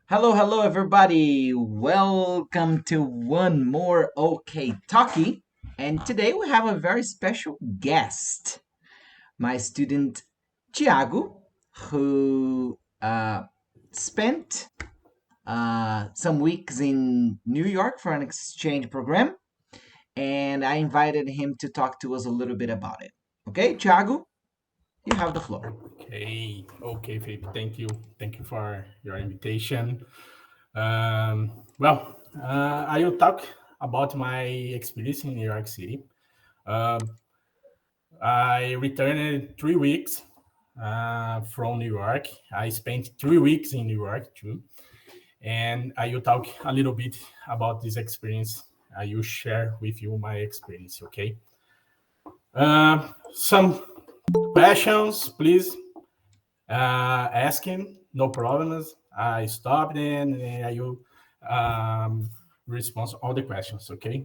Hello, hello, everybody. Welcome to one more OK Talkie. And today we have a very special guest, my student Thiago, who spent some weeks in New York for an exchange program. And I invited him to talk to us a little bit about it. Okay, Thiago, you have the floor. Okay, Felipe. Thank you for your invitation. I will talk about my experience in New York City. Uh, I returned 3 weeks from New York. I spent 3 weeks in New York too, and I will talk a little bit about this experience. I will share with you my experience. Okay. Some questions, please. Asking, no problems. I stopped and I will respond all the questions. Okay.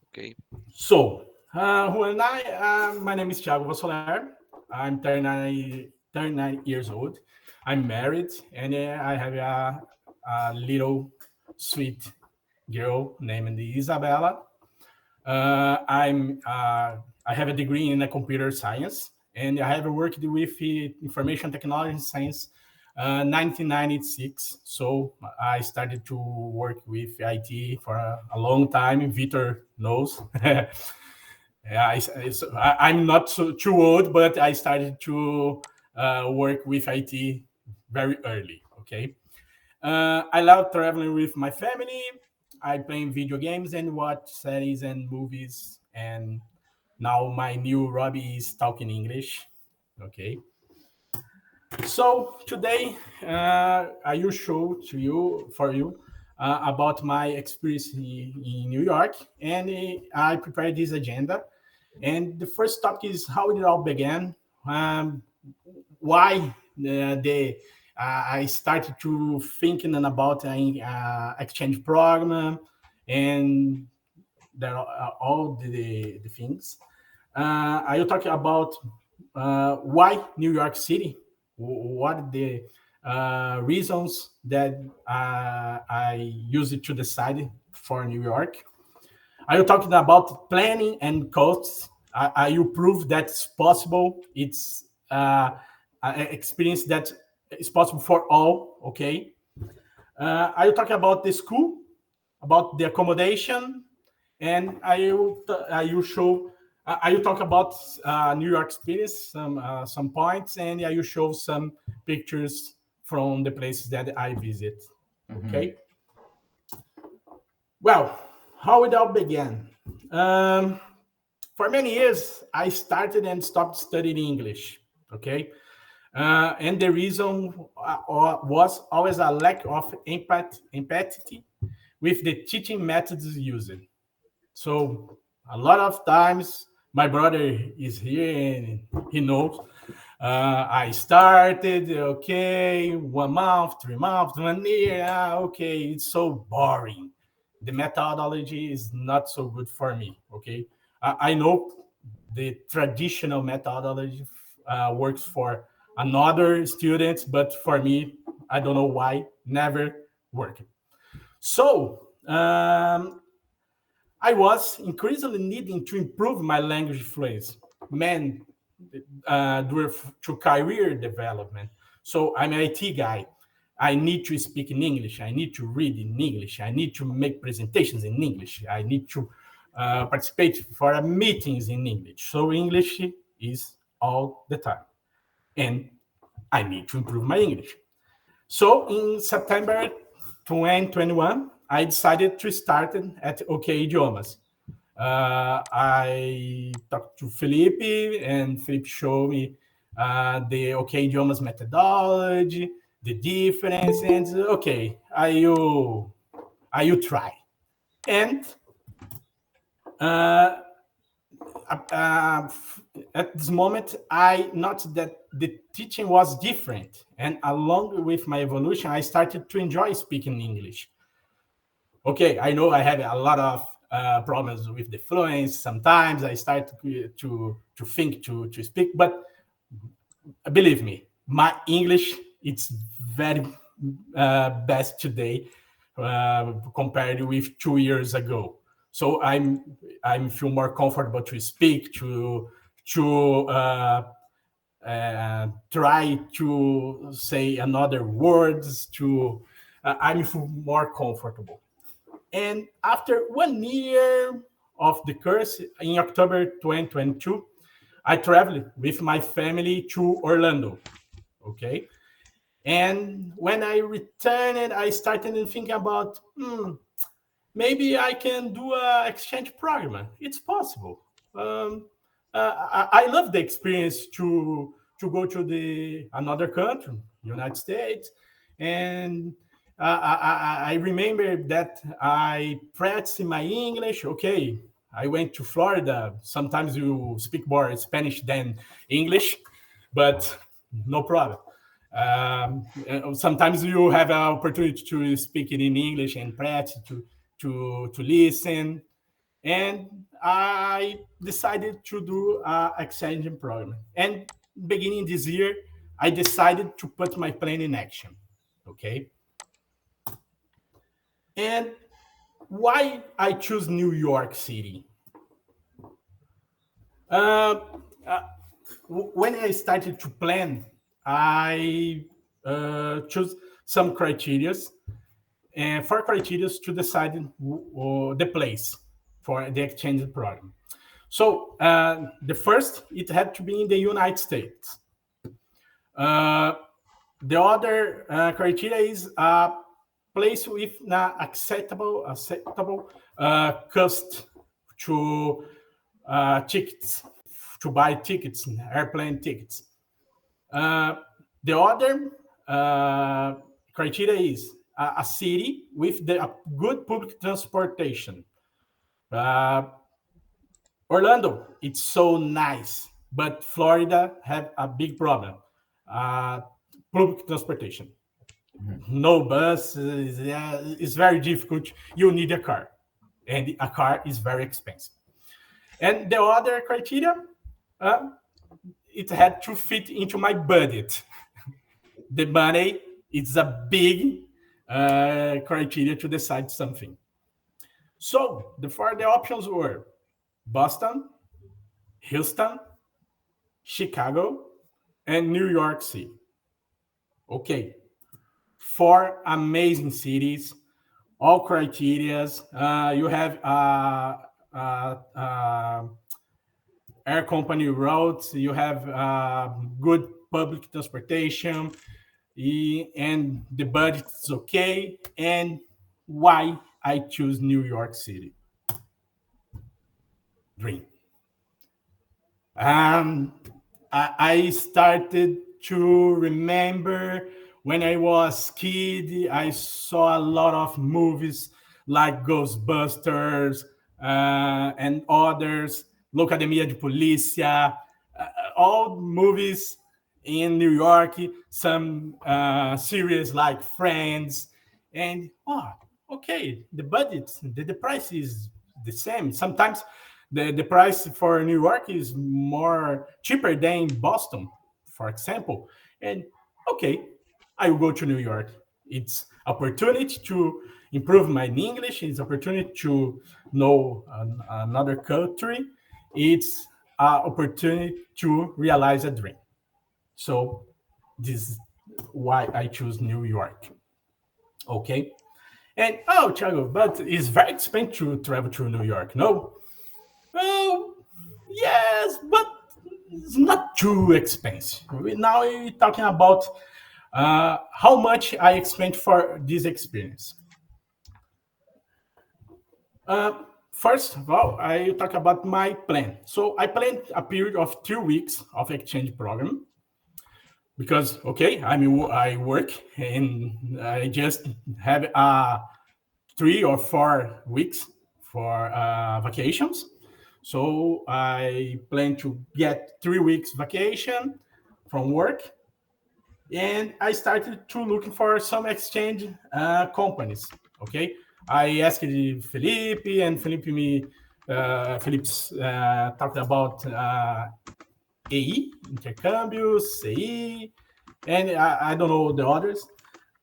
Okay. So my name is Thiago Vassoler. I'm 39 years old. I'm married and I have a little sweet girl named Isabella. I have a degree in computer science, and I have worked with information technology science 1996. So I started to work with IT for a long time. Victor knows. Yeah, I'm not too old, but I started to work with IT very early. Okay. I love traveling with my family. I play video games and watch series and movies. And now my new hobby is talking English. Okay. So today I will show to you for you about my experience in New York, and I prepared this agenda. And the first topic is how it all began. Um, why the I started to thinking about an exchange program, and there are all the things. I will talk about why New York City. What the reasons that I use it to decide for New York. I will talk about planning and costs. I will prove that it's possible. It's an experience that is possible for all. Okay. I will talk about the school, about the accommodation, and I will show. I will talk about New York experience, some points, and I will show some pictures from the places that I visit. Mhm. Okay. Well, how it all began. Um, for many years, I started and stopped studying English. Okay. And the reason was always a lack of empathy with the teaching methods used. So a lot of times, my brother is here and he knows. I started, okay, 1 month, 3 months, 1 year. Okay, it's so boring. The methodology is not so good for me. Okay, I know the traditional methodology works for another students, but for me, I don't know why, never worked. So I was increasingly needing to improve my language fluency, man, to career development. So I'm an IT guy. I need to speak in English. I need to read in English. I need to make presentations in English. I need to participate for meetings in English. So English is all the time, and I need to improve my English. So in September 2021, I decided to start at OK Idiomas. I talked to Felipe, and Felipe showed me the OK Idiomas methodology, the difference, and okay, I will try. And uh, uh, at this moment, I noticed that the teaching was different, and along with my evolution, I started to enjoy speaking English. Okay, I know I have a lot of problems with the fluency. Sometimes I start to think to speak, but believe me, my English it's very best today compared with 2 years ago. So I'm feel more comfortable to speak to try to say another words to I'm feel more comfortable. And after 1 year of the course in October 2022, I traveled with my family to Orlando. Okay. And when I returned, I started thinking about maybe I can do a exchange program. It's possible. I love the experience to go to the another country, United States, and I remember that I practiced my English. Okay, I went to Florida. Sometimes you speak more Spanish than English, but no problem. Sometimes you have an opportunity to speak it in English and practice to listen. And I decided to do an exchange program. And beginning this year, I decided to put my plan in action. Okay. And why I choose New York City? Uh, uh, when I started to plan, I chose some criteria and 4 criteria to decide the place for the exchange program. So the first, it had to be in the United States. Uh, the other criteria is a place with an acceptable cost to tickets, to buy tickets, airplane tickets. Uh, the other criteria is a city with a good public transportation. Uh, Orlando, it's so nice, but Florida had a big problem. Uh, Public transportation. No bus, it's very difficult. You need a car, and a car is very expensive. And the other criteria, uh, it had to fit into my budget. The money is a big criteria to decide something. So the options were Boston, Houston, Chicago, and New York City. Okay, four amazing cities, all criterias. You have air company routes. You have good public transportation, and the budget is okay. And why I choose New York City? Dream. Um, I started to remember when I was kid. I saw a lot of movies like Ghostbusters and others, Locademia de Polícia, all movies in New York, some series like Friends, and okay, the budget, the price is the same. Sometimes the price for New York is more cheaper than Boston, for example. And okay, I will go to New York. It's opportunity to improve my English. It's opportunity to know another country. It's opportunity to realize a dream. So this is why I choose New York. Okay. And Thiago, but it's very expensive to travel to New York. No, well, yes, but it's not too expensive. Now we're talking about how much I spent for this experience. First of all, I talk about my plan. So I planned a period of 2 weeks of exchange program because okay, I work and I just have 3 or 4 weeks for vacations. So I plan to get 3 weeks vacation from work, and I started to looking for some exchange companies. Okay, I asked Felipe, and Felipe's talked about AE, intercâmbios, CE, and I don't know the others.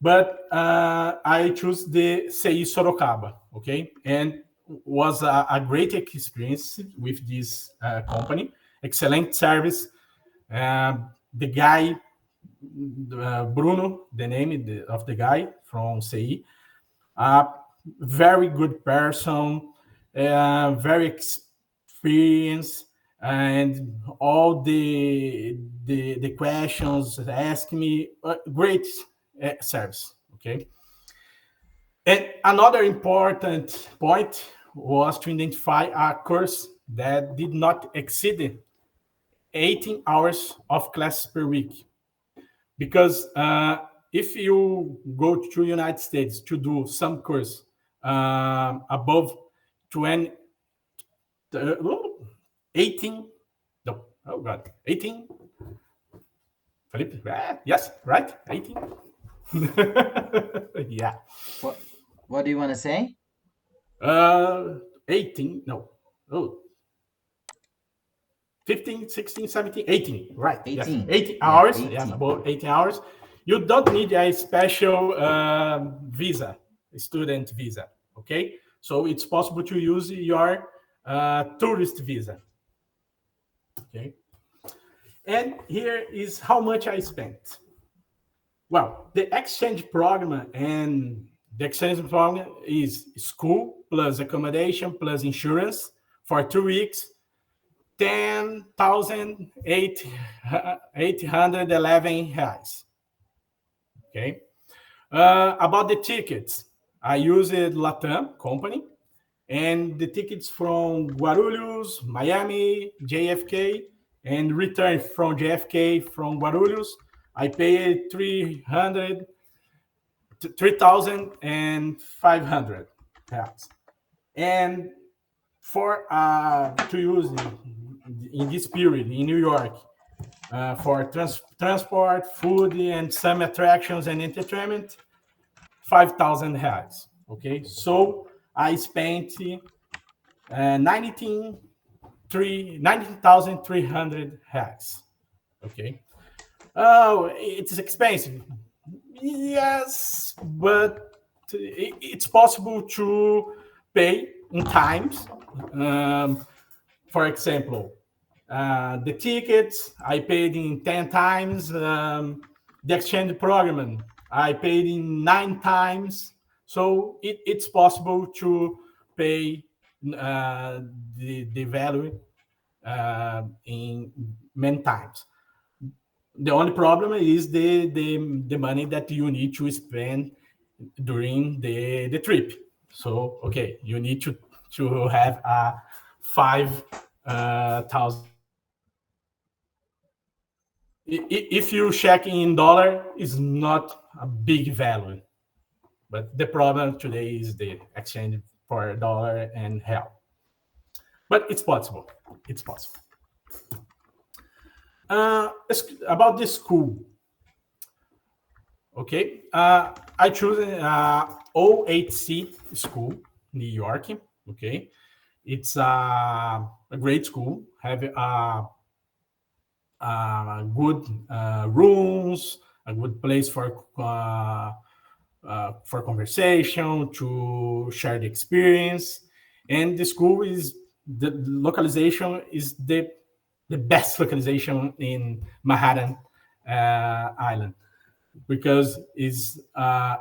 But I choose the CI Sorocaba, okay, and was a great experience with this company. Excellent service. The guy, Bruno, the name of the guy from CI, a very good person, very experienced, and all the questions ask me, great service. Okay, and another important point was to identify a course that did not exceed 18 hours of class per week, because if you go to United States to do some course above 20, 18, no, oh God, 18, Felipe, yes, right, 18. Yeah. What What do you want to say? 18, no, oh, 15, 16, 17, 18, right, yes, 18. 18 Yeah, hours, yes, 18. about 18 hours. You don't need a special visa, student visa, okay? So it's possible to use your tourist visa, okay? And here is how much I spent. Well, the exchange program is school plus accommodation plus insurance for 2 weeks, 10,811 reais. Okay. About the tickets, I used Latam company, and the tickets from Guarulhos, Miami, JFK, and return from JFK from Guarulhos, I paid 3,500 reais. And for to use in this period in New York, for transport, food, and some attractions and entertainment, 5,000 reais. Okay, so I spent 19,300 reais. Okay, oh, it's expensive. Yes, but it's possible to pay in times. For example, the tickets I paid in 10 times. The exchange program I paid in 9 times. So it's possible to pay the value in many times. The only problem is the money that you need to spend during the trip. So okay, you need to have a 5,000. If you check in dollar, is not a big value, but the problem today is the exchange for dollar and real. But it's possible. It's possible. About the school, okay. I chose OHC school, New York. Okay, it's a great school. Have good rooms, a good place for conversation, to share the experience. And the school is the localization is the best localization in Manhattan Island, because is the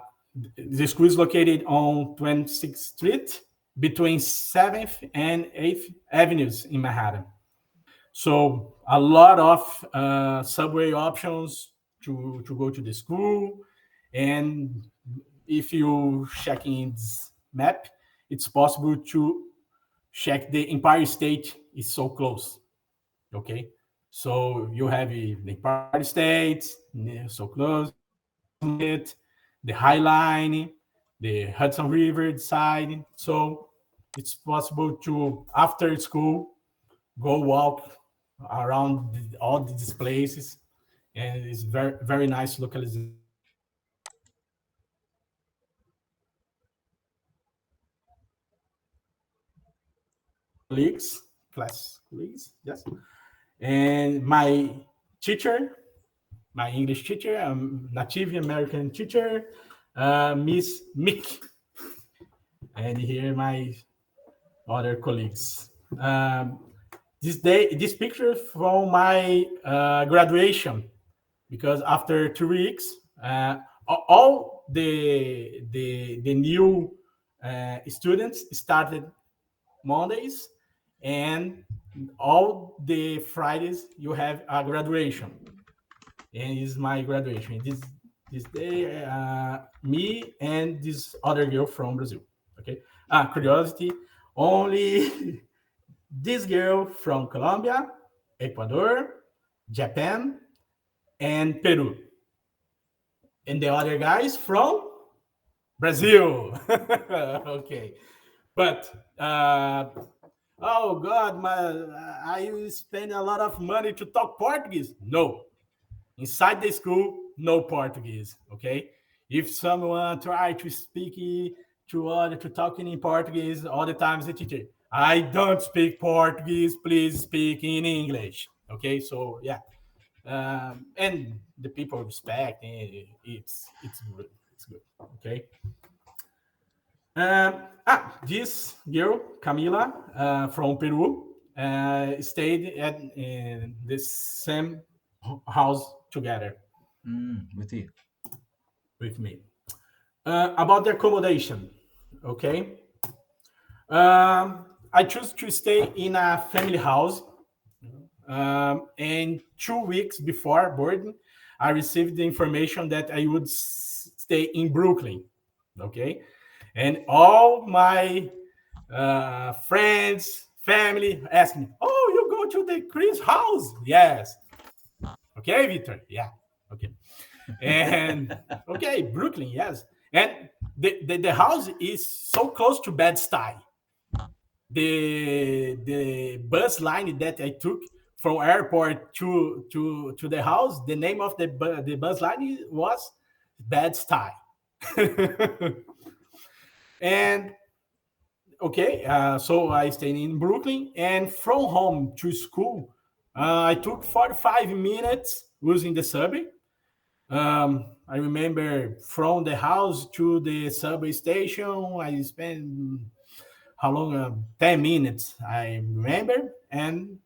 school is located on 26th Street between 7th and 8th Avenues in Manhattan. So a lot of subway options to go to the school. And if you check in this map, it's possible to check the Empire State is so close. Okay, so you have the Empire State so close, it, the High Line, the Hudson River side. So it's possible to after school go walk around all these places, and it's very nice localization. Colleagues, class colleagues, yes. And my teacher my English teacher, native American teacher, Miss Mick, and here my other colleagues. This picture from my graduation, because after 2 weeks, all the new students started Mondays, and all the Fridays you have a graduation, and it's my graduation. This day, me and this other girl from Brazil. Okay. Curiosity. Only this girl from Colombia, Ecuador, Japan, and Peru, and the other guys from Brazil. Okay, but oh God, I spend a lot of money to talk Portuguese. No, inside the school, no Portuguese. Okay, if someone try to speak to other to talking in Portuguese, all the times the teacher, I don't speak Portuguese. Please speak in English. Okay, so yeah, and the people respect, and it's good. It's good. Okay. This girl, Camila, from Peru, stayed at the same house together With you. with me. About the accommodation, okay. I choose to stay in a family house, and 2 weeks before boarding, I received the information that I would stay in Brooklyn, okay, and all my friends, family asked me, "Oh, you go to the Chris house?" Yes. Okay, Victor. Yeah. Okay. And okay, Brooklyn. Yes. And the house is so close to Bed-Stuy. The bus line that I took from airport to the house, the name of the bus line was Bed-Stuy. And okay, so I stayed in Brooklyn, and from home to school, I took 45 minutes using the subway. I remember from the house to the subway station, I spent how long? 10 minutes, I remember. And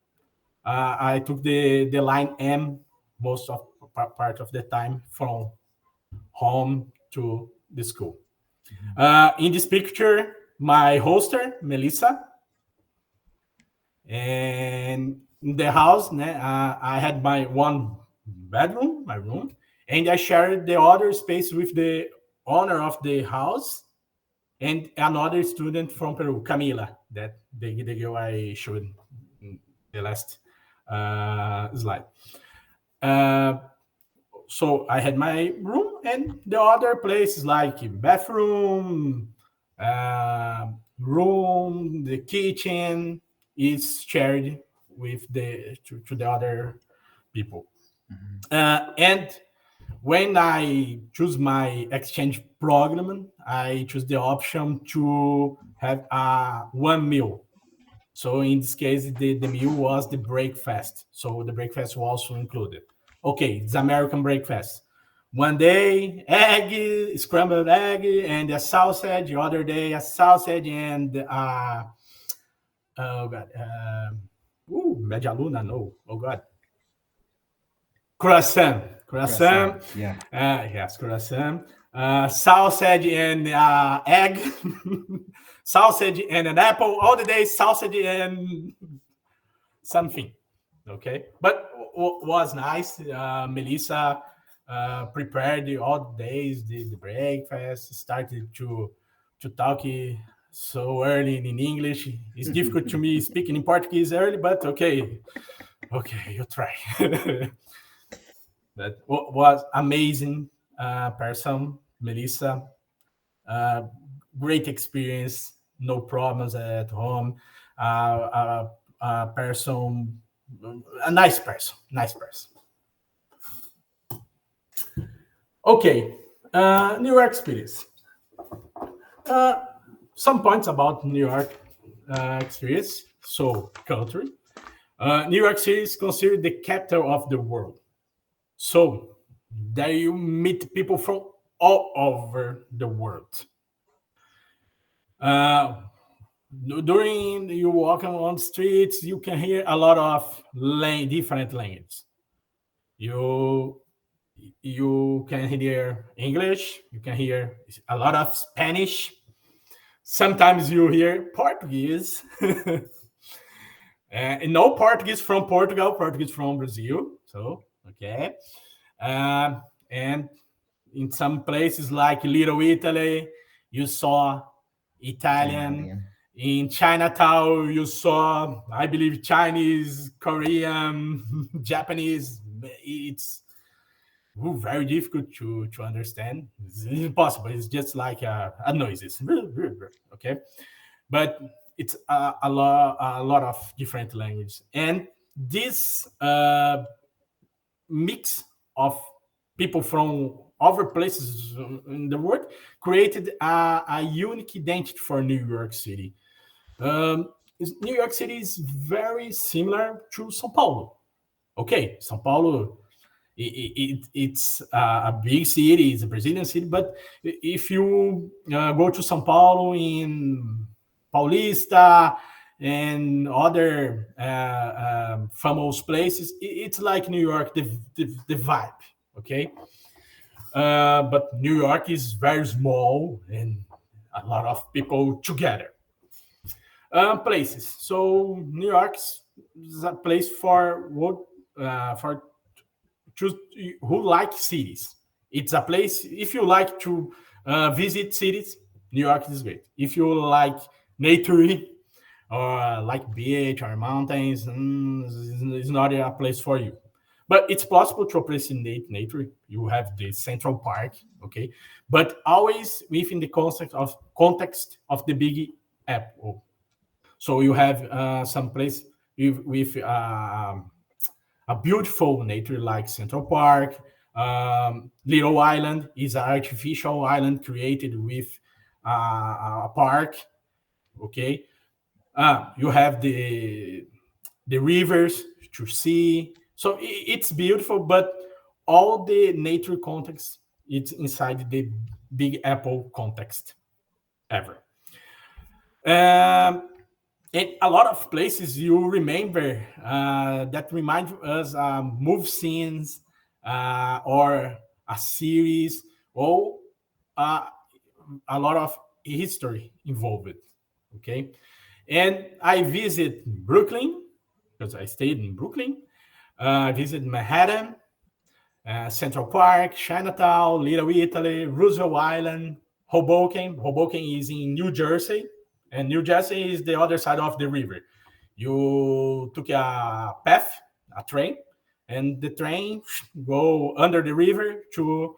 I took the line M most of part of the time from home to the school. In this picture, my hoster, Melissa, and in the house, I had my one bedroom, my room, and I shared the other space with the owner of the house and another student from Peru, Camila, that the girl I showed in the last slide. Uh, so I had my room, and the other places like bathroom, room, the kitchen is shared with to the other people. And when I choose my exchange program, I choose the option to have one meal. So in this case, the meal was the breakfast. So the breakfast was also included. Okay, it's American breakfast. One day, egg, scrambled egg, and a sausage. The other day, a sausage and oh god, media luna, no, oh god, croissant, croissant. Yeah. Yes, croissant. Sausage and egg, sausage and an apple. All the days, sausage and something. Okay, but was nice. Melissa prepared all the days the breakfast. Started to talk so early in English. It's difficult to me speaking in Portuguese early, but okay, you try. That was amazing person, Melissa. Uh, Great experience, no problems at home. Person, a nice person, nice person. Okay, New York experience. Uh, some points about New York experience. So, country. New York City is considered the capital of the world. So, There you meet people from all over the world. Uh, During you walking on streets, you can hear a lot of different languages. You you can hear English, you can hear a lot of Spanish. Sometimes you hear Portuguese. No Portuguese from Portugal, Portuguese from Brazil. So, okay. And in some places like Little Italy, you saw Italian. Italian. In Chinatown, you saw, I believe, Chinese, Korean, Japanese. It's very difficult to understand. It's impossible. It's just like a noises. Okay, but it's a lot of different languages, and this mix of people from other places in the world created a unique identity for New York City. New York City is very similar to São Paulo. Okay, São Paulo, it's a big city, it's a Brazilian city, but if you go to São Paulo in Paulista and other famous places, it's like New York, the vibe, okay? But New York is very small and a lot of people together. Places. So New York is a place for choose who like cities. It's a place if you like to visit cities. New York is great. If you like nature or like beach or mountains, it's not a place for you. But it's possible to appreciate nature. You have the Central Park, okay, but always within the context of the Big Apple. So you have some place with a beautiful nature like Central Park. Little Island is an artificial island created with a park. Okay, you have the rivers to see. So it's beautiful, but all the nature context it's inside the Big Apple context ever. Um, and a lot of places you remember that remind us move scenes or a series or uh, a lot of history involved. Okay, and I visit Brooklyn because I stayed in Brooklyn. I visit Manhattan, Central Park, Chinatown, Little Italy, Roosevelt Island, Hoboken. Hoboken is in New Jersey, and New Jersey is the other side of the river. You took a path, a train, and the train go under the river to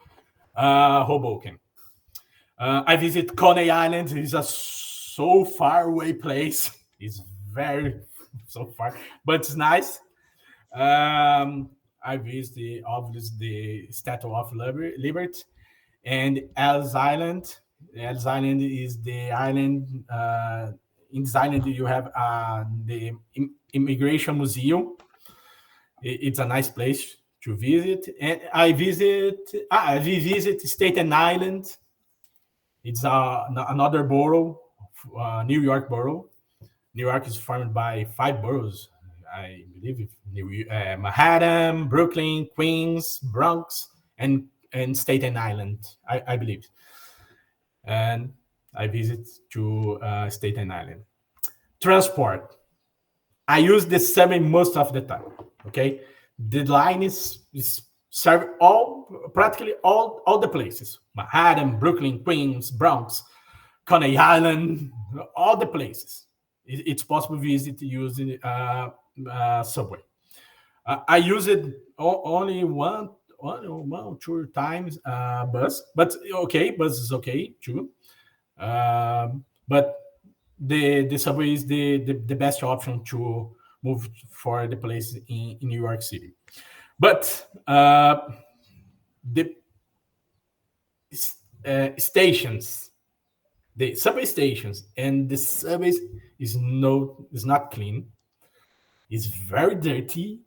Hoboken. I visit Coney Island. It's a so far away place. It's very so far, but it's nice. I visit the Statue of Liberty and Ellis Island. Ellis Island is the island. In this island, you have the Immigration Museum. It's a nice place to visit. And we visit Staten Island. It's another borough, New York borough. New York is formed by 5 boroughs, I believe, Manhattan, Brooklyn, Queens, Bronx, and Staten Island, I believe. And I visit to Staten Island. Transport. I use the subway most of the time. Okay, the line is serve practically all the places: Manhattan, Brooklyn, Queens, Bronx, Coney Island, all the places. It's possible to visit using subway. I use it only one or two times bus, but okay, bus is okay too. But the subway is the best option to move for the place in New York City. But the stations, the subway stations, and the subways is not clean. It's very dirty.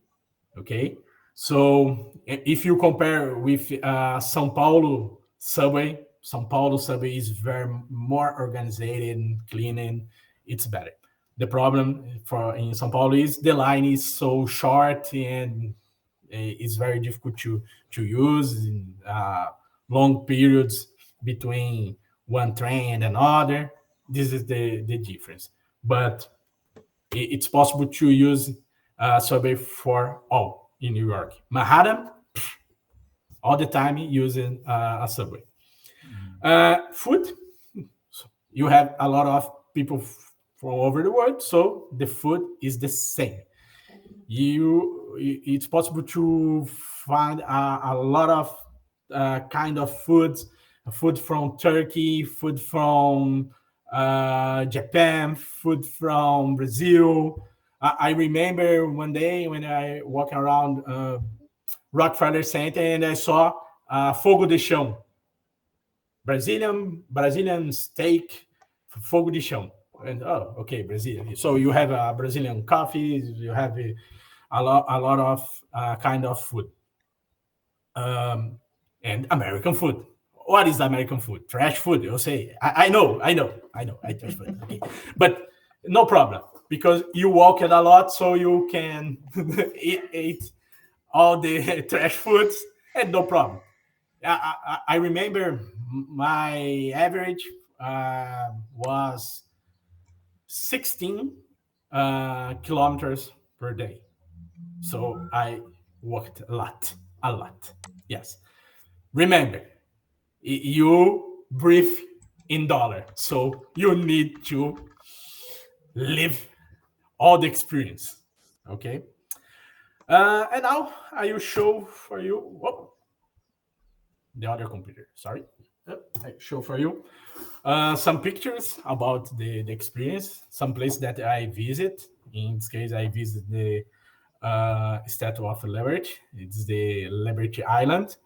Okay, So if you compare with São Paulo subway, São Paulo subway is very more organized and clean, and it's better. The problem for in São Paulo is the line is so short and it's very difficult to use in long periods between one train and another. This is the difference. But it's possible to use subway for all in New York. Manhattan, all the time using a subway. Food, you have a lot of people from over the world, so the food is the same. It's possible to find a lot of kind of food from Turkey, food from Japan, food from Brazil. I remember one day when I walked around Rockefeller Center and I saw fogo de chão, Brazilian steak, fogo de chão. And oh, okay, Brazil. So you have a Brazilian coffee, you have a lot of kind of food, and American food. What is American food? Trash food. You'll say, I know, trash food. Okay, but no problem because you walk it a lot, so you can eat all the trash foods, and no problem. I remember my average was 16 kilometers per day. So I walked a lot. Yes. Remember, you breathe in dollar, so you need to live all the experience. Okay. And now I will show for you the other computer. Sorry. I show for you some pictures about the experience, some place that I visit. In this case, I visit the Statue of Liberty. It's the Liberty Island.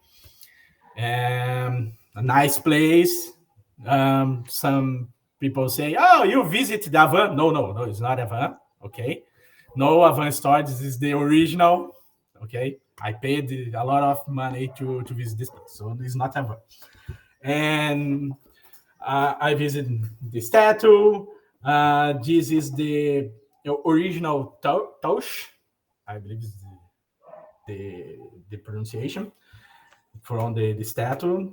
A nice place. Some people say, "Oh, you visit the van?" No, it's not a van. Okay, no a van store. This is the original. Okay, I paid a lot of money to visit this place, so it's not a van. And I visited the statue. This is the original touch. I believe is the pronunciation from the statue.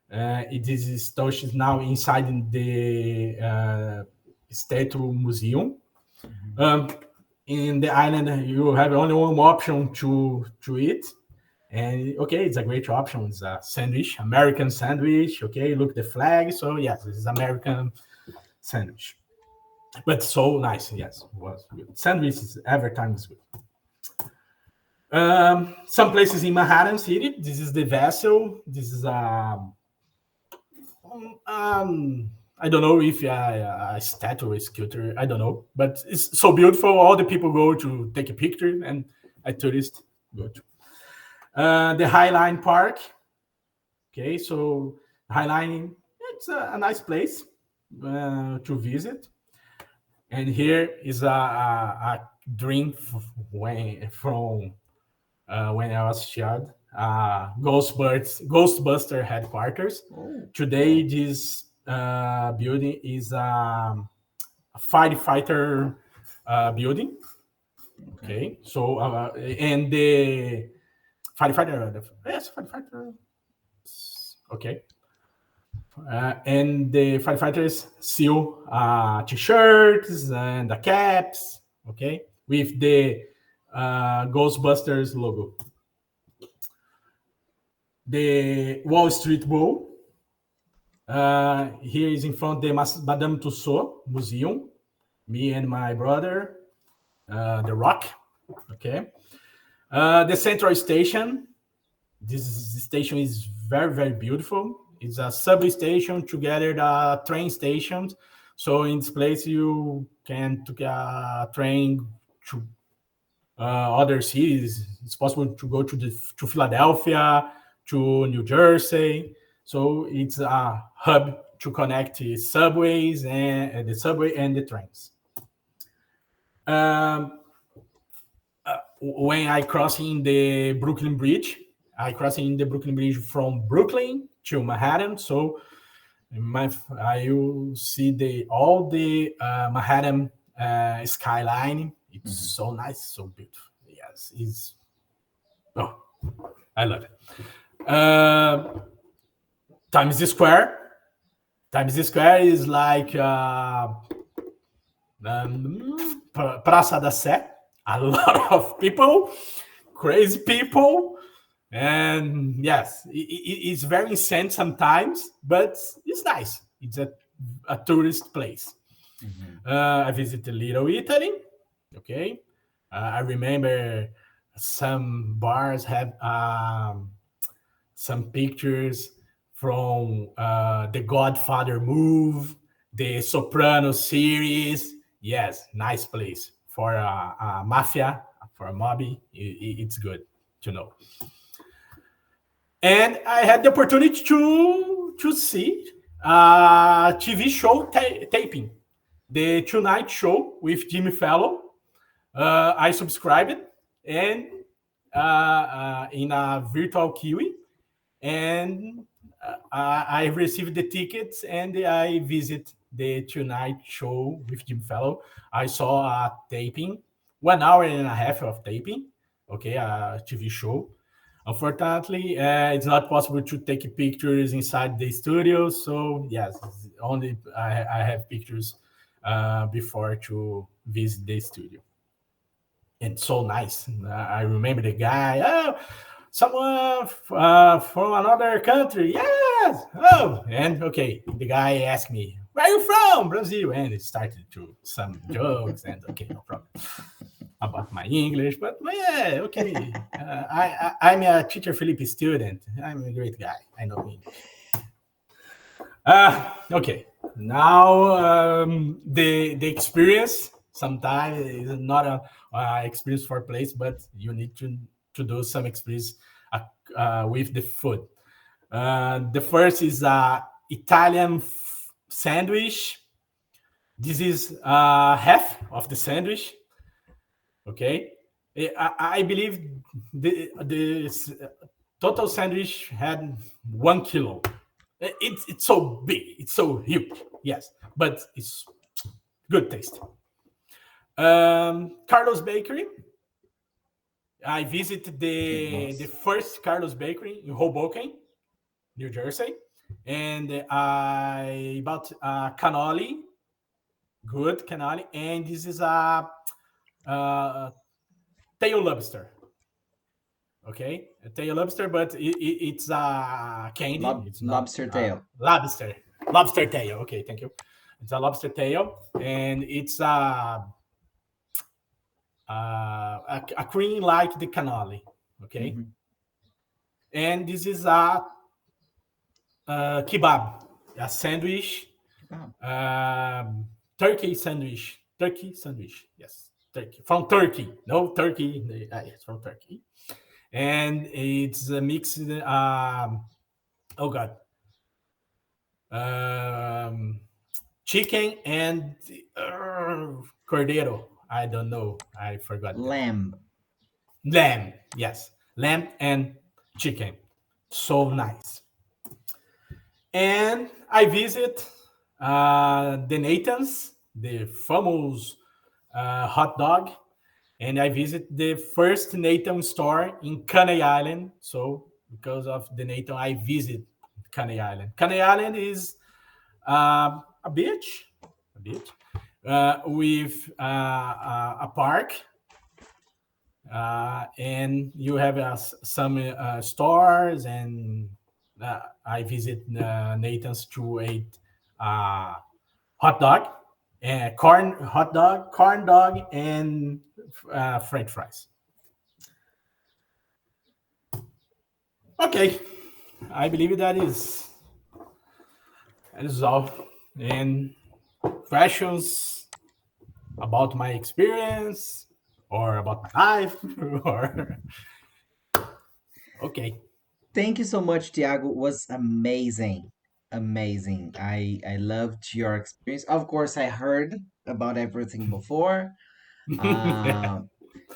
It is touch is now inside the statue museum. In the island, you have only one option to eat. And okay, it's a great option. It's a sandwich, American sandwich. Okay, look the flag. So yes, this is American sandwich, but so nice. Yes, it was good. Sandwich is every time is good. Some places in Manhattan City. This is the vessel. This is I don't know if a statue or sculpture. I don't know, but it's so beautiful. All the people go to take a picture, and a tourist go to. The Highline Park. Okay, so Highline, it's a nice place to visit. And here is a dream from when I was a child. Ghostbuster headquarters. Today, this building is a firefighter building. Okay, so and the firefighter, yes, firefighter. Okay, and the firefighters sew t-shirts and the caps. Okay, with the Ghostbusters logo. The Wall Street Bowl. Here is in front of the Madame Tussauds Museum. Me and my brother, The Rock. Okay. The Central Station. This station is very, very beautiful. It's a subway station together the train stations. So in this place you can take a train to other cities. It's possible to go to Philadelphia, to New Jersey. So it's a hub to connect the subways and the subway and the trains. when I crossing the Brooklyn Bridge. I crossing the Brooklyn Bridge from Brooklyn to Manhattan. So my I will see the all the Manhattan skyline. It's Mhm. so nice, so beautiful. Yes, it's oh, I love it. Times Square. Times Square is like Praça da Sé. A lot of people, crazy people, and yes, it's very insane sometimes, but it's nice. It's a tourist place. Mhm. I visited Little Italy. Okay, I remember some bars have some pictures from the Godfather move, the Soprano series. Yes, nice place for a mafia, for a mobby. It's good to know. And I had the opportunity to see a TV show taping, the Tonight Show with Jimmy Fallon. I subscribed and in a virtual Kiwi, and I received the tickets and I visit the Tonight Show with Jim Fellow. I saw a taping, 1 hour and a half of taping, okay, a TV show. Unfortunately, it's not possible to take pictures inside the studio. So yes, only I have pictures before to visit the studio. And so nice. I remember the guy. Oh, someone from another country. Yes. Oh, and okay, the guy asked me, "Where are you from, Brazil?" And it started to some jokes. And okay, no problem about my English, but yeah, okay. I'm a teacher Felipe student. I'm a great guy. I know English. Okay. Now the experience sometimes is not a experience for place, but you need to do some experience with the food. The first is Italian sandwich. This is half of the sandwich. Okay, I believe the total sandwich had 1 kilo. It's so big, it's so huge. Yes, but it's good taste. Carlos Bakery. I visited the Famous. first Carlos Bakery in Hoboken, New Jersey, and I bought cannoli, good cannoli, and this is a tail lobster. Okay, a tail lobster, but it's a candy. It's not Lobster tail. lobster. Lobster tail. Okay, thank you. It's a lobster tail, and it's a cream like the cannoli. Okay, Mhm. and this is kebab, a sandwich, Wow. turkey sandwich. Turkey sandwich. Yes, turkey from Turkey. No Turkey. It's from Turkey, and it's mixed. Oh God, um, chicken and cordero. I don't know. I forgot that. Lamb. Lamb. Yes, lamb and chicken. So nice. And I visit the Nathan's, the famous hot dog, and I visit the first Nathan store in Coney Island. So because of the Nathan, I visit Coney Island. Coney Island is a beach, with a park, and you have some stores, and I visit Nathan's to eat uh, hot dog, and corn dog, and French fries. Okay, I believe that is all. And questions about my experience or about my life or okay. Thank you so much, Thiago. It was amazing. Amazing. I loved your experience. Of course, I heard about everything before. Um,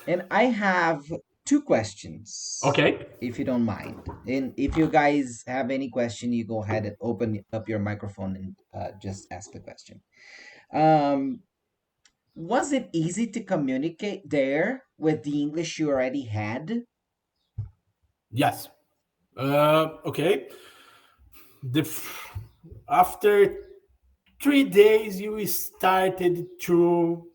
And I have two questions, Okay. if you don't mind. And if you guys have any question, you go ahead and open up your microphone and just ask the question. Um, was it easy to communicate there with the English you already had? Yes. Okay. The after 3 days, you started to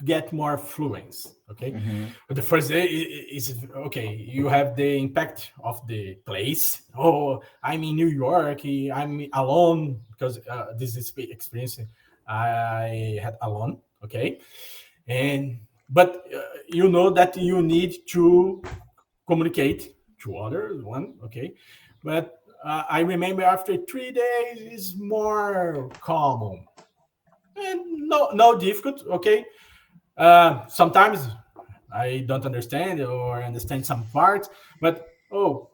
get more fluence. Okay, Mm-hmm. but the first day is okay. You have the impact of the place. Oh, I'm in New York. I'm alone because this is the experience I had alone. Okay, and but you know that you need to communicate to other one. Okay, but I remember after 3 days is more common and no difficult. Okay, sometimes I don't understand or understand some parts, but oh,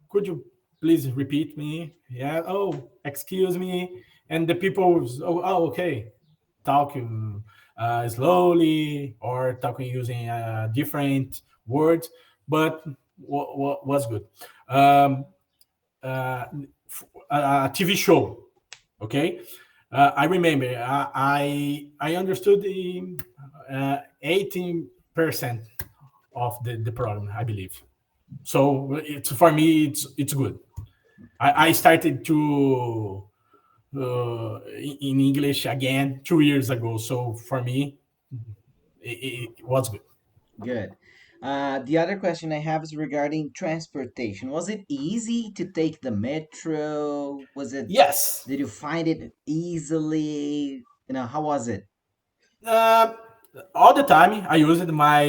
could you please repeat me? Yeah. Oh, excuse me. And the people, okay, talk slowly or talking using different words, but what was good. Um, uh, a TV show. Okay, I remember I understood the 18% of the problem, I believe. So it's for me, it's good. I started to in English again 2 years ago. So for me, it was good. Good. The other question I have is regarding transportation. Was it easy to take the metro? Yes. Did you find it easily? How was it? Uh, all the time, I used my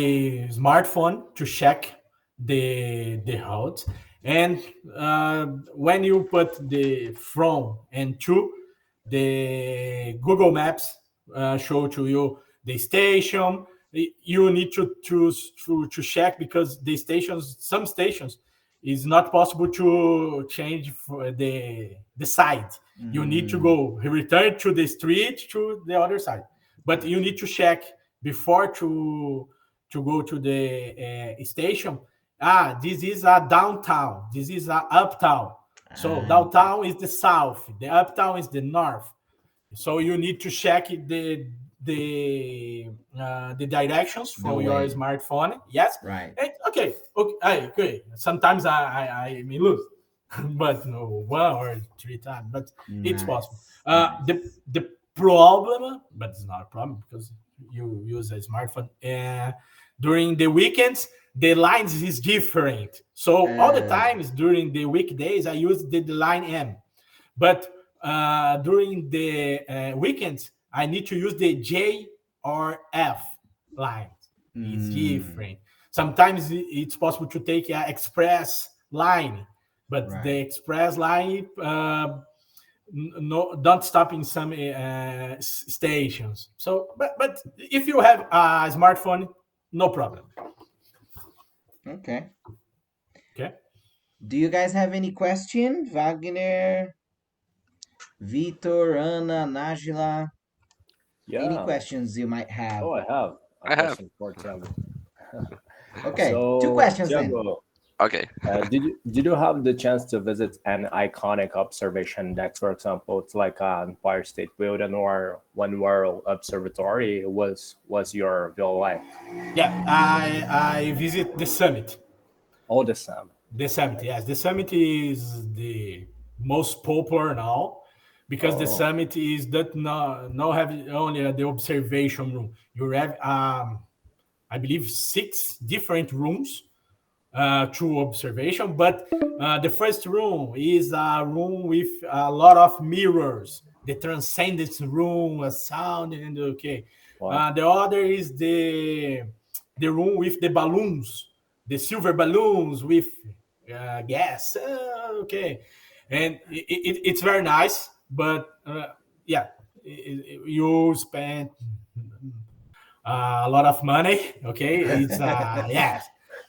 smartphone to check the route, and when you put the from and to, the Google Maps show to you the station. You need to choose to check because the stations, some stations, is not possible to change for the side. You need to Mm, go return to the street to the other side, but you need to check before to go to the station. This is a downtown, this is a uptown. So okay. downtown is the south, the uptown is the north. So you need to check the directions The from your way. smartphone. Yes. Right. Okay. Okay. Okay. Sometimes I may lose, but no, one or three times. But it's possible. Nice. Nice. The problem, but it's not a problem because you use a smartphone. During the weekends, the lines is different. So all the Uh, times during the weekdays, I use the line M. But during the weekends, I need to use the J or F line. It's mm, different. Sometimes it's possible to take an express line, but the right. express line no don't stop in some stations. So, but if you have a smartphone, no problem. Okay. Okay. Do you guys have any question? Wagner, Vitor, Ana, Najila? Any Yeah. questions you might have? Oh, I have a I have. question for Thiago. Okay, two So, questions then. Thiago, Okay. did you have the chance to visit an iconic observation deck, for example, it's like an Empire State Building or One World Observatory? Was your view like Yeah, I visit the summit. all the same? The summit, yes, the summit is the most popular now because the Oh, summit is that no have only the observation room. You have I believe 6 different rooms to observation, but the first room is a room with a lot of mirrors. The transcendence room, a sound, and okay. wow. The other is the room with the balloons, the silver balloons with gas. Okay, and it's very nice, but yeah, you spend a lot of money. Okay, it's yes,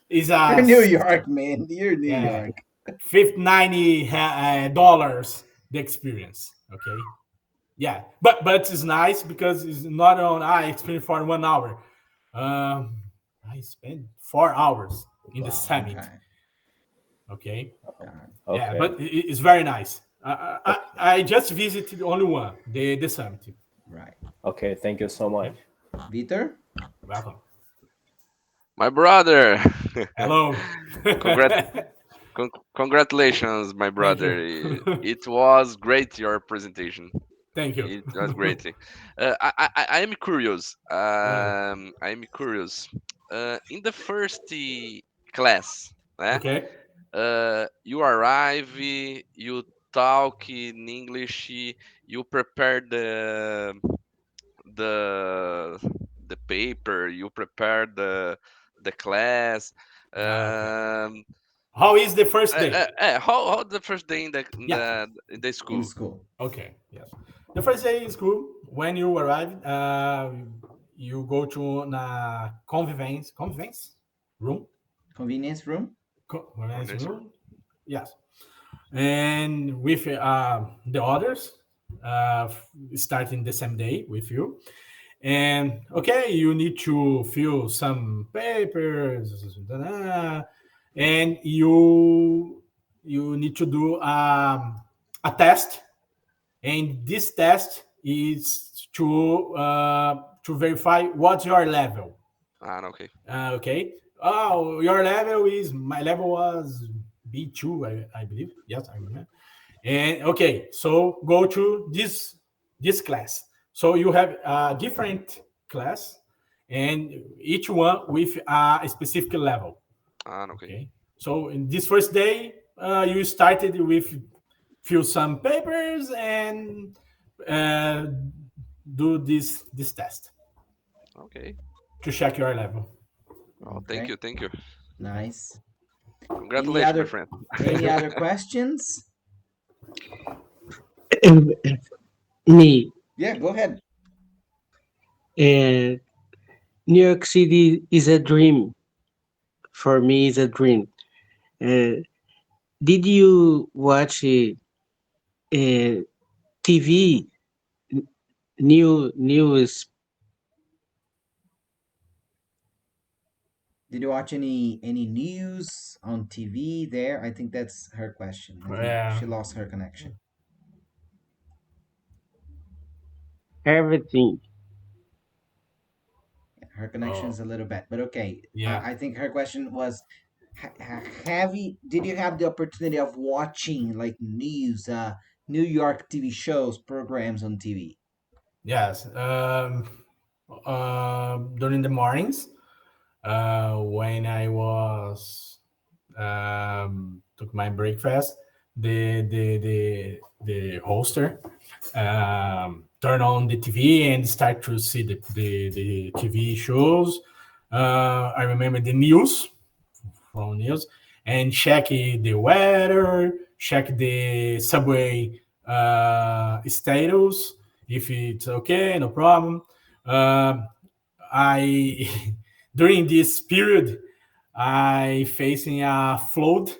it's You're New York, man. You're New yeah, York. 50 dollars the experience. Okay, yeah, but it's nice because it's not on I experience for 1 hour. Um, I spent 4 hours in the Wow. summit. Okay. Okay. Got it. Yeah, Okay. but it's very nice. I just visited only one, the summit. Right. Okay, thank you so much. Vitor? Welcome. My brother. Hello. Congrat- Congratulations, my Thank brother. you. It was great your presentation. Thank you. It was great. I am curious. Uh, I am curious. In the first class, eh, okay. you arrive, you talk in English, you prepare the the paper, you prepare the class. Okay. Um, How is the first day? how the first day in Yeah. the In school? school. Okay. Yes. The first day in school, when you arrive, you go to a convivence room. Convenience room? Convivence Coordinator. room. Yes. And with the others, starting the same day with you. And okay, you need to fill some papers, and you need to do a test, and this test is to verify what's your level. Ah, okay. Okay. Oh, your level is my level was B2, I believe. Yes, I remember. And okay, so go to this class. So you have a different class, and each one with a specific level. Ah, okay. Okay. So in this first day, you started with fill some papers and uh, do this test Okay. to check your level. Oh, thank Okay. you, thank you. Nice. Any Congratulations, my other friend. any other questions? Me, Yeah, go ahead. uh, New York City is a dream. For me, is a dream. Uh, did you watch TV news? Did you watch any news on TV there? I think that's her question. I think Yeah. she lost her connection. Everything. Her connection Oh, is a little bad, but okay. yeah. I think her question was, did you have the opportunity of watching like news, New York TV shows, programs on TV? Yes. During the mornings, when I was took my breakfast, the hoster turn on the TV and start to see the TV shows. I remember the news from news and check the weather, check the subway status if it's okay, no problem. Um I during this period I facing a flood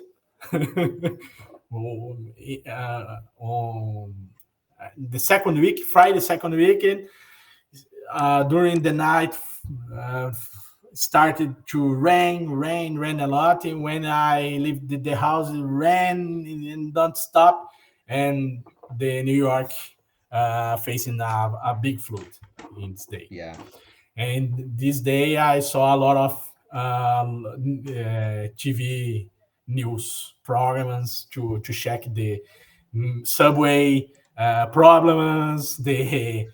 on the second week, Friday second weekend. During the night, uh, started to rain a lot. And when I left the house, it ran and don't stop. And the New York facing a big flood in this day. Yeah. And this day I saw a lot of TV news programs to check the subway problems, the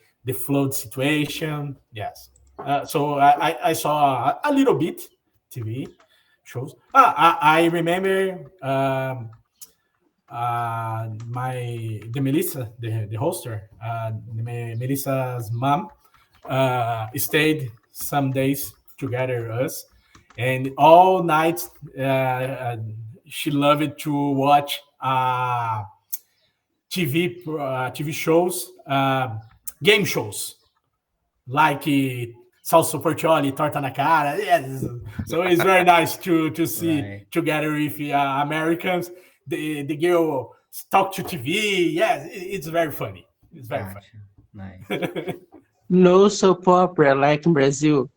flood situation. Yes. So I saw a little bit TV shows. I remember the Melissa, the hoster, Melissa's mom stayed some days together with us, and all night she loved to watch TV shows, game shows like Salso Portioli, Torta na Cara. Yes. So it's very nice to see Right. together with Americans. The girl talk to TV. Yes, it's very funny. It's very Gotcha. Nice. funny. No soap opera like in Brazil.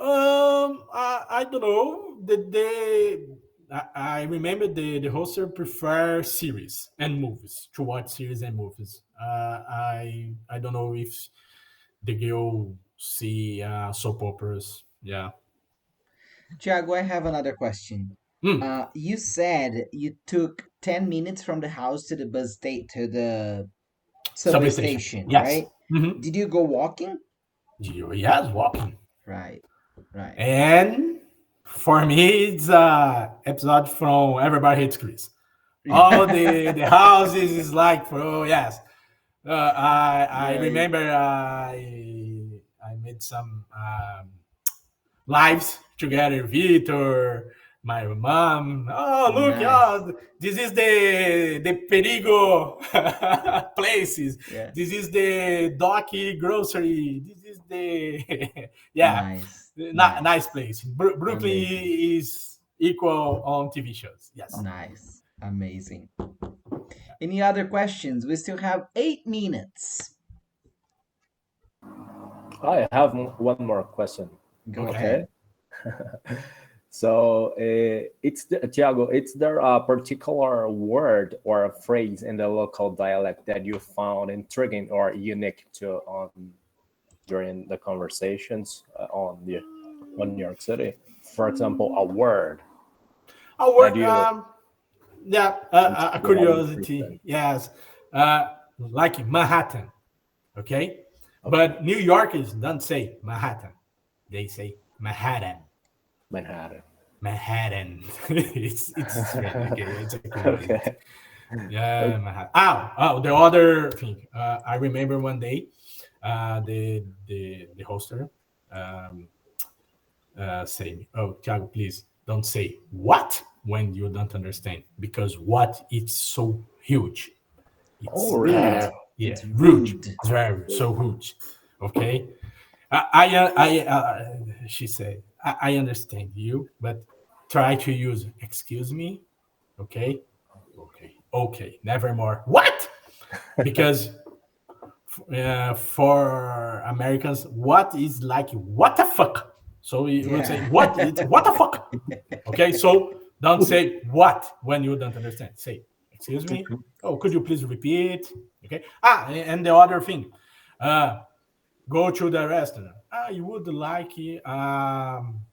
I don't know. I remember the hoster prefer series and movies to watch series and movies. I don't know if the girl see soap operas. Yeah. Tiago, I have another question. Hmm. You said you took 10 minutes from the house to the bus state to the subway Subway station. station, Yes. right? Mm-hmm. Did you go walking? Yes, walking. Right, right. And for me, it's episode from Everybody Hates Chris. Yeah, All the houses is like, oh yes. I yeah, remember I made some lives together. Vitor, my mom. Oh look, nice. this is the perigo places. Yeah, This is the Docky grocery. This is the yeah, nice, nice nice. place. Brooklyn Amazing, is equal on TV shows. Yes. nice, amazing. Any other questions? We still have 8 minutes. I have one more question. Go Okay. ahead. So it's Tiago. Is there a particular word or a phrase in the local dialect that you found intriguing or unique to during the conversations on New York City? For example, a word Our that work, you yeah, a you have curiosity, frequent. yes, like Manhattan, okay, Okay, but New Yorkers don't say Manhattan; they say Manhattan. Manhattan. Manhattan. It's strange. Okay, it's a curiosity. Okay. Yeah, Manhattan. Oh, the other thing. I remember one day, the hoster um, say, "Oh, Thiago, please don't say what when you don't understand because what is so huge. Oh, It's Rude. yeah, It's rude. rude. It's very so huge. Okay, she said, I understand you, but try to use excuse me. Okay, okay, never more. What? Because for Americans, what is like what the fuck? So you would say Yeah. what? It's what the fuck? Okay, so don't say what when you don't understand. Say excuse me. Oh, could you please repeat? Okay. And the other thing, uh, go to the restaurant. I would like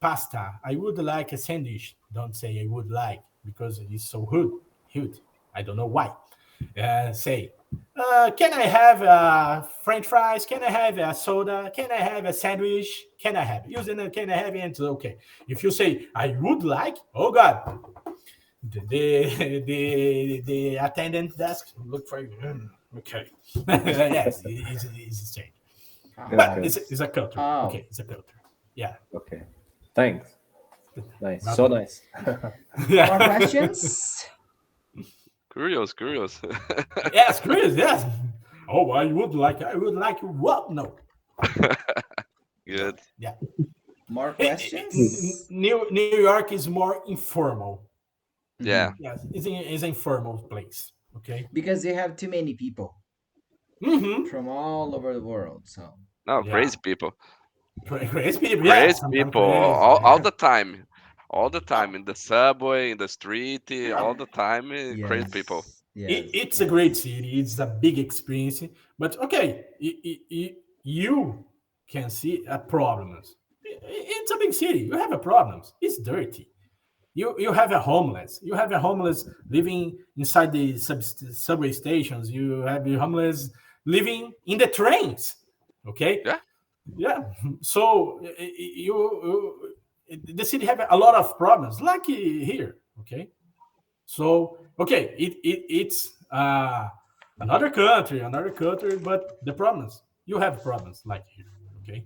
pasta. I would like a sandwich. Don't say I would like because it's so rude. Rude. I don't know why. Say, can I have French fries? Can I have a soda? Can I have a sandwich? Can I have? Using the can I have it? It's okay. If you say I would like, oh God, the attendant desk look for you. Okay. Yes, it's strange. But Ah, Okay. it's a culture. oh, Okay, it's a culture. Yeah. Okay. Thanks. Nice. So Welcome. nice. more Yeah. questions? Curious, curious. Yes, Chris. Yes. Oh, I would like. I would like what? No. Good. Yeah. More questions? New York is more informal. Yeah. Hmm. Yes, it's an informal place. Okay. Because you have too many people Mm-hmm. from all over the world. So, No, Yeah. crazy people. Crazy people. Yes, Crazy sometimes people. crazy. All Yeah. the time. All the Oh, time in the subway, in the street, all the time, crazy people. yes, yes, it's a great yes. city. It's a big experience. But okay, you can see a problems. It's a big city. You have a problems. It's dirty. You have a homeless. You have a homeless living inside the subway stations. You have the homeless living in the trains. Okay, Yeah. yeah. So the city have a lot of problems, like here. Okay, so okay, it's another country, but the problems you have problems like here. Okay,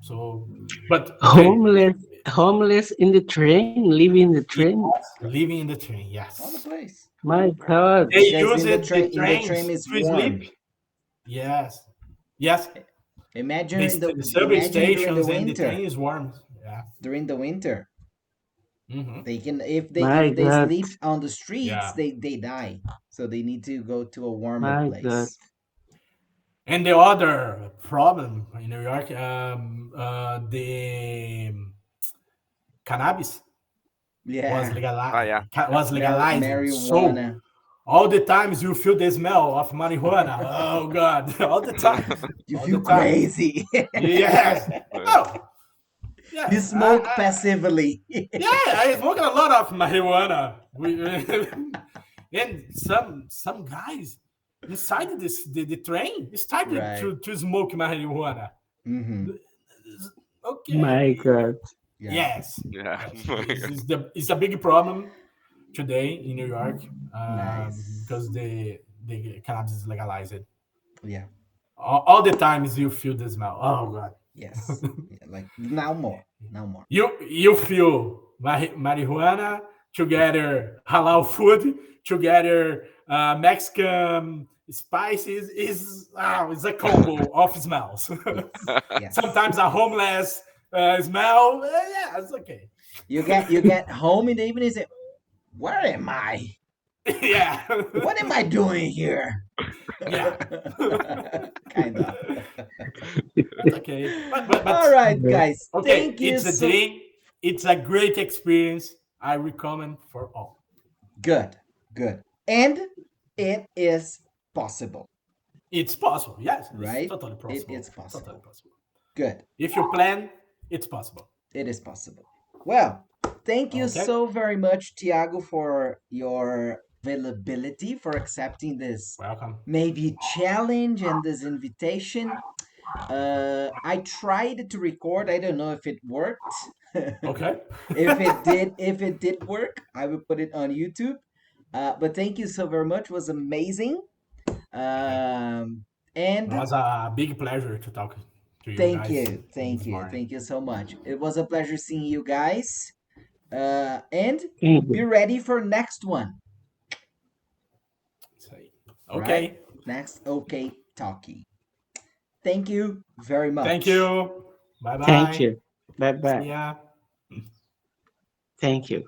so but okay, Homeless in the train, living in the train. living in the train, On the yes. place. My God. They Because use it the in the train trains is to sleep. warm. Yes, yes. The subway Imagine during the stations and the winter. train is warm. Yeah. During the winter, Hmm. they can My if they God. sleep on the streets, Yeah. they die. So they need to go to a warmer My God. place. And the other problem in New York, the cannabis was Yeah. Yeah. legalized. So Marijuana. all the times you feel the smell of marijuana. Oh God, all the time, You all the feel time. crazy. Yes. Oh, You yes. smoke passively. Yeah, I smoke a lot of marijuana. And some guys inside the train started Right. to smoke marijuana. Mm-hmm. My Okay. God. Yeah. Yes. Yeah. Yes. It's a big problem today in New York Nice. because the cannabis is legalized. Yeah. All the times you feel the smell. Oh God. Yes. Yeah, like now more. Now more. You feel marijuana together, halal food together, Mexican spices is a combo of smells. Yes. Yes. Sometimes a homeless smell. Yeah, it's okay. You get home in the evening and say, where am I? Yeah, What am I doing here? yeah. Kind of. That's okay. But All right, guys. okay, Thank you it's a so dream. It's a great experience. I recommend for all. good. Good. And it is possible, It's possible. Yes, it's right? totally It is possible. Totally possible. possible. Good. If you plan, it's possible. It is possible. Well, thank you Okay. so very much, Tiago, for your availability, for accepting this Welcome. maybe challenge and this invitation. I tried to record. I don't know if it worked. Okay. If it did work, I will put it on YouTube. But thank you so very much. It was amazing. Okay. It And was a big pleasure to talk to you thank guys you, thank this you, morning. thank you so much. It was a pleasure seeing you guys. And Thank be you. ready for next one, right? Okay. Next, okay, Talkie. Thank you very Thank much. you. Bye Thank bye. you. Bye bye. See ya. Thank you.